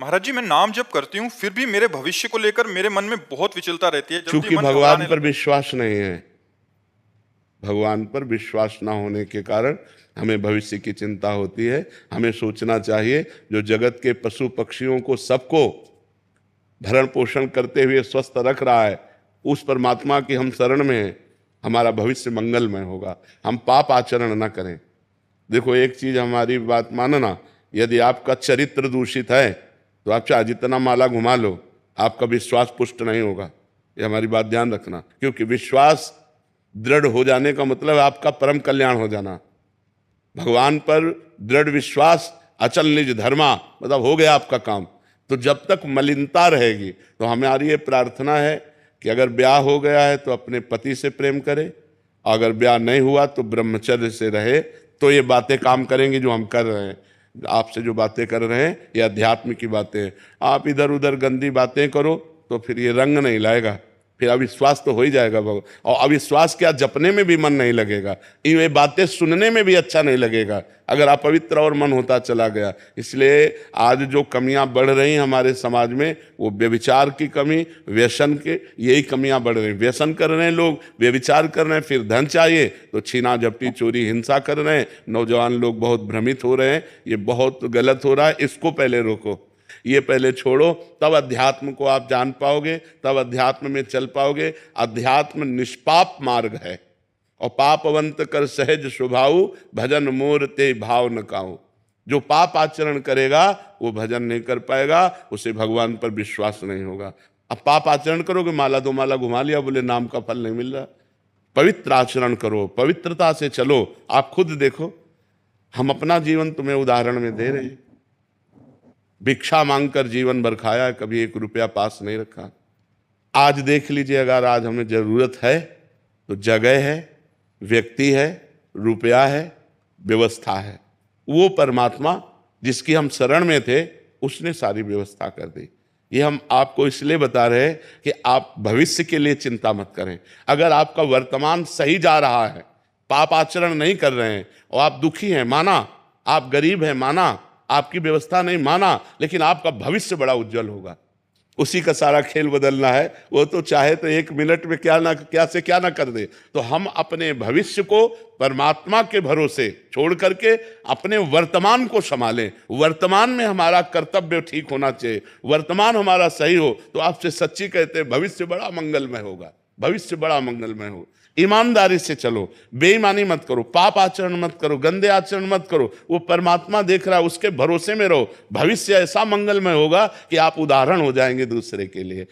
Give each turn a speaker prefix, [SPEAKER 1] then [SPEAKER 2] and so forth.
[SPEAKER 1] महाराज जी, मैं नाम जप करती हूँ फिर भी मेरे भविष्य को लेकर मेरे मन में बहुत विचलता रहती है। जल्दी
[SPEAKER 2] क्योंकि
[SPEAKER 1] मन
[SPEAKER 2] भगवान
[SPEAKER 1] घबराने
[SPEAKER 2] पर
[SPEAKER 1] लगता
[SPEAKER 2] विश्वास नहीं है। भगवान पर विश्वास ना होने के कारण हमें भविष्य की चिंता होती है। हमें सोचना चाहिए जो जगत के पशु पक्षियों को सबको भरण पोषण करते हुए स्वस्थ रख रहा है, उस परमात्मा की हम शरण में हैं, हमारा भविष्य मंगलमय होगा। हम पाप आचरण न करें। देखो, एक चीज हमारी बात मानना, यदि आपका चरित्र दूषित है तो आप चाहे जितना माला घुमा लो, आपका विश्वास पुष्ट नहीं होगा। ये हमारी बात ध्यान रखना, क्योंकि विश्वास दृढ़ हो जाने का मतलब आपका परम कल्याण हो जाना। भगवान पर दृढ़ विश्वास, अचल निज धर्मा, मतलब हो गया आपका काम। तो जब तक मलिनता रहेगी तो हमारी ये प्रार्थना है कि अगर ब्याह हो गया है तो अपने पति से प्रेम करे, अगर ब्याह नहीं हुआ तो ब्रह्मचर्य से रहे। तो ये बातें काम करेंगी जो हम कर रहे हैं। आपसे जो बातें कर रहे हैं ये अध्यात्म की बातें हैं। आप इधर उधर गंदी बातें करो तो फिर ये रंग नहीं लाएगा, फिर अविश्वास तो हो ही जाएगा भगवान। और अविश्वास क्या, जपने में भी मन नहीं लगेगा, ये बातें सुनने में भी अच्छा नहीं लगेगा अगर अपवित्र और मन होता चला गया। इसलिए आज जो कमियां बढ़ रही हैं हमारे समाज में, वो व्यभिचार की कमी, व्यसन के, यही कमियां बढ़ रही। व्यसन कर रहे हैं लोग, व्यभिचार कर रहे हैं, फिर धन चाहिए तो छीना झपटी चोरी हिंसा कर रहे हैं। नौजवान लोग बहुत भ्रमित हो रहे हैं। ये बहुत गलत हो रहा है, इसको पहले रोको, ये पहले छोड़ो, तब अध्यात्म को आप जान पाओगे, तब अध्यात्म में चल पाओगे। अध्यात्म निष्पाप मार्ग है, और पापवंत कर सहज स्वभाव, भजन मोर ते भाव न काऊ। जो पाप आचरण करेगा वो भजन नहीं कर पाएगा, उसे भगवान पर विश्वास नहीं होगा। अब पाप आचरण करोगे, माला दो माला घुमा लिया, बोले नाम का फल नहीं मिल रहा। पवित्र आचरण करो, पवित्रता से चलो। आप खुद देखो, हम अपना जीवन तुम्हें उदाहरण में दे रहे हैं। भिक्षा मांगकर जीवन भर खाया, कभी 1 रुपया पास नहीं रखा। आज देख लीजिए, अगर आज हमें जरूरत है तो जगह है, व्यक्ति है, रुपया है, व्यवस्था है। वो परमात्मा जिसकी हम शरण में थे उसने सारी व्यवस्था कर दी। ये हम आपको इसलिए बता रहे हैं कि आप भविष्य के लिए चिंता मत करें। अगर आपका वर्तमान सही जा रहा है, पाप आचरण नहीं कर रहे हैं, और आप दुखी हैं, माना, आप गरीब हैं, माना, आपकी व्यवस्था नहीं, माना, लेकिन आपका भविष्य बड़ा उज्जवल होगा। उसी का सारा खेल बदलना है। वो तो चाहे तो 1 मिनट में क्या से क्या ना कर दे। तो हम अपने भविष्य को परमात्मा के भरोसे छोड़ करके अपने वर्तमान को संभालें। वर्तमान में हमारा कर्तव्य ठीक होना चाहिए, वर्तमान हमारा सही हो तो आपसे सच्ची कहते हैं भविष्य बड़ा मंगलमय होगा, भविष्य बड़ा मंगलमय हो। ईमानदारी से चलो, बेईमानी मत करो, पाप आचरण मत करो, गंदे आचरण मत करो। वो परमात्मा देख रहा है, उसके भरोसे में रहो। भविष्य ऐसा मंगलमय होगा कि आप उदाहरण हो जाएंगे दूसरे के लिए।